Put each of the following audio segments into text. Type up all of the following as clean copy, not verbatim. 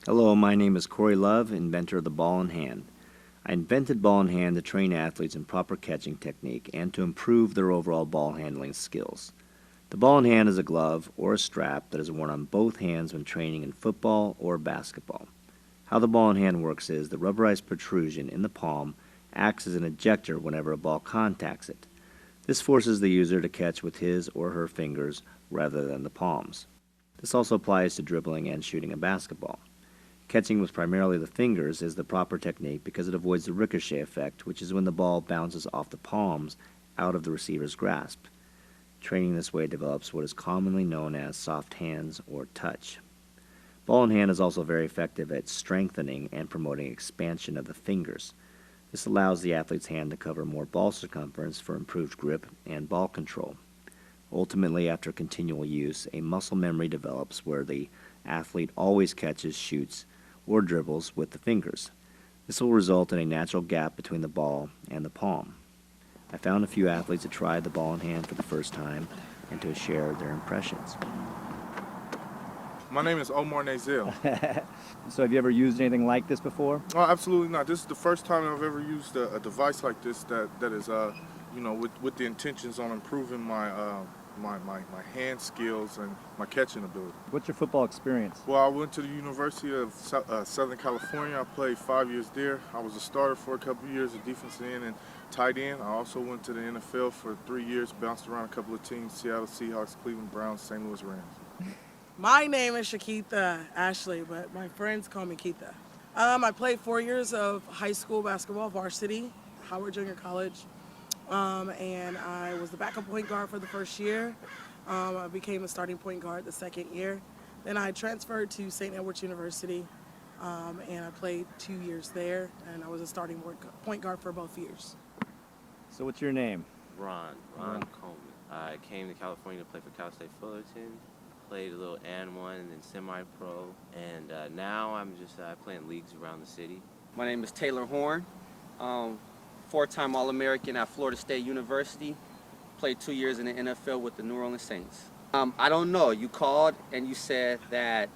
Hello, my name is Corey Love, inventor of the ball in hand. I invented ball in hand to train athletes in proper catching technique and to improve their overall ball handling skills. The ball in hand is a glove or a strap that is worn on both hands when training in football or basketball. How the ball in hand works is the rubberized protrusion in the palm acts as an ejector whenever a ball contacts it. This forces the user to catch with his or her fingers rather than the palms. This also applies to dribbling and shooting a basketball. Catching with primarily the fingers is the proper technique because it avoids the ricochet effect, which is when the ball bounces off the palms out of the receiver's grasp. Training this way develops what is commonly known as soft hands or touch. Ball in hand is also very effective at strengthening and promoting expansion of the fingers. This allows the athlete's hand to cover more ball circumference for improved grip and ball control. Ultimately, after continual use, a muscle memory develops where the athlete always catches, shoots, or dribbles with the fingers. This will result in a natural gap between the ball and the palm. I found a few athletes that tried the ball in hand for the first time and to share their impressions. My name is Omar Nazil. So have you ever used anything like this before? Oh, absolutely not. This is the first time I've ever used a device like this that is, with the intentions on improving my hand skills and my catching ability. What's your football experience? Well, I went to the University of Southern California. I played 5 years there. I was a starter for a couple of years, a defensive end and tight end. I also went to the NFL for 3 years, bounced around a couple of teams, Seattle Seahawks, Cleveland Browns, St. Louis Rams. My name is Shakitha Ashley, but my friends call me Keitha. I played 4 years of high school basketball, varsity, Howard Junior College, and I was the backup point guard for the first year. I became a starting point guard the second year. Then I transferred to St. Edward's University, and I played 2 years there, and I was a starting point guard for both years. So what's your name? Ron Coleman. I came to California to play for Cal State Fullerton. Played a little N1 and then semi-pro, and now I'm just playing leagues around the city. My name is Taylor Horn, four-time All-American at Florida State University. Played 2 years in the NFL with the New Orleans Saints. I don't know, you called and you said that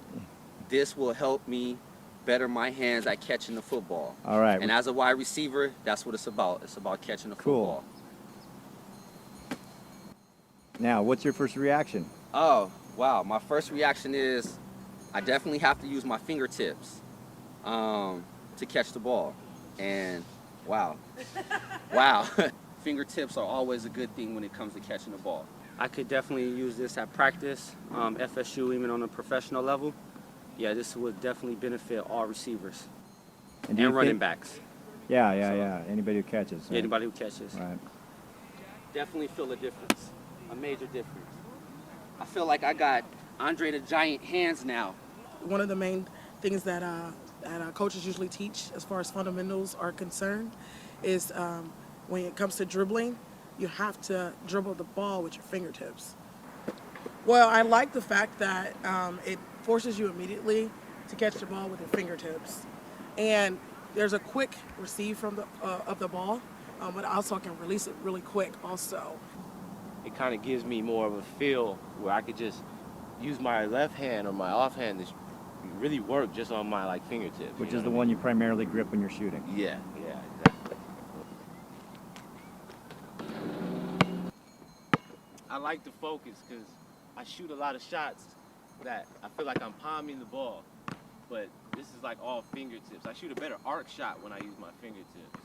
this will help me better my hands at catching the football. All right. And as a wide receiver, that's what it's about. It's about catching the football. Now, what's your first reaction? Oh, wow. My first reaction is I definitely have to use my fingertips to catch the ball. And wow. Wow. Fingertips are always a good thing when it comes to catching the ball. I could definitely use this at practice, FSU, even on a professional level. Yeah, this would definitely benefit all receivers and running backs. Yeah. Anybody who catches. Right? Anybody who catches. Right. Definitely feel a difference, a major difference. I feel like I got Andre the Giant hands now. One of the main things that coaches usually teach as far as fundamentals are concerned is when it comes to dribbling, you have to dribble the ball with your fingertips. Well, I like the fact that it forces you immediately to catch the ball with your fingertips. And there's a quick receive from of the ball, but also I can release it really quick also. It kind of gives me more of a feel where I could just use my left hand or my offhand to really work just on my fingertips. Which is the one you primarily grip when you're shooting. Yeah, exactly. I like the focus because I shoot a lot of shots that I feel like I'm palming the ball, but this is like all fingertips. I shoot a better arc shot when I use my fingertips.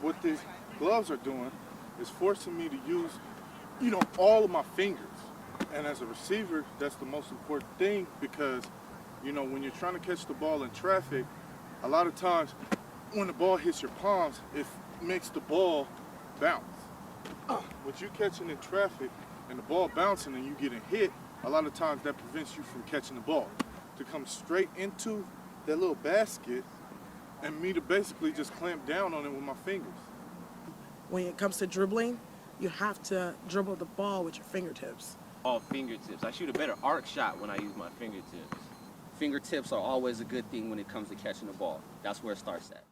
What these gloves are doing is forcing me to use, all of my fingers. And as a receiver, that's the most important thing because, when you're trying to catch the ball in traffic, a lot of times when the ball hits your palms, it makes the ball bounce. With you catching in traffic and the ball bouncing and you getting hit, a lot of times that prevents you from catching the ball. To come straight into that little basket and me to basically just clamp down on it with my fingers. When it comes to dribbling, you have to dribble the ball with your fingertips. All fingertips. I shoot a better arc shot when I use my fingertips. Fingertips are always a good thing when it comes to catching the ball. That's where it starts at.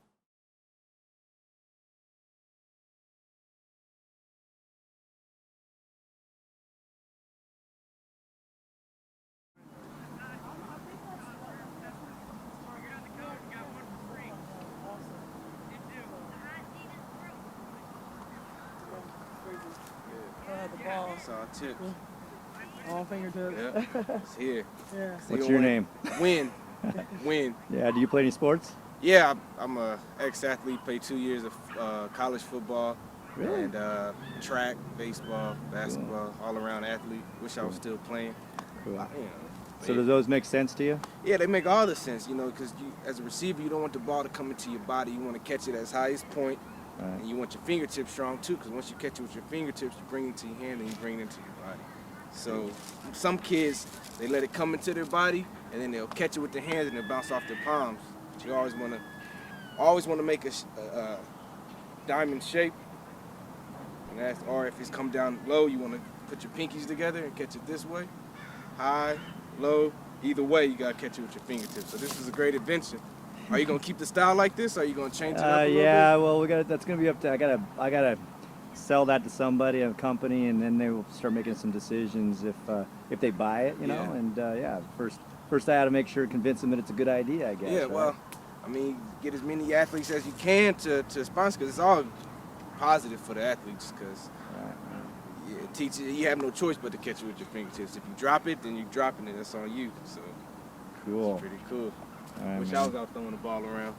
It's all tips. All fingertips. Yep. It's here. Yeah. So What's you your wanna name? Win. Win. Yeah, do you play any sports? Yeah, I'm a ex-athlete. Played 2 years of college football. Really? And track, baseball, basketball, all-around athlete. Wish I was still playing. Cool. You know, So do those make sense to you? yeah, they make all the sense, you know, because as a receiver, you don't want the ball to come into your body. You want to catch it at its highest point, Right. and you want your fingertips strong too, because once you catch it with your fingertips, you bring it to your hand and you bring it into your body. So some kids, they let it come into their body, and then they'll catch it with their hands and they'll bounce off their palms. But you always want to make a diamond shape. And or if it's come down low, you want to put your pinkies together and catch it this way. High, low, either way, you gotta catch it with your fingertips. So this is a great invention. Are you gonna keep the style like this, or are you gonna change it up a little Yeah, bit? well, that's gonna be up to. I gotta sell that to somebody, a company, and then they will start making some decisions if they buy it, you know. Yeah. And first I had to make sure, convince them that it's a good idea, I guess. Yeah, right? well, I mean, get as many athletes as you can to sponsor, because it's all positive for the athletes, because it teaches you have no choice but to catch it with your fingertips. If you drop it, then you're dropping it. That's on you. So Cool. it's pretty cool. All right, Wish man. I was out throwing the ball around.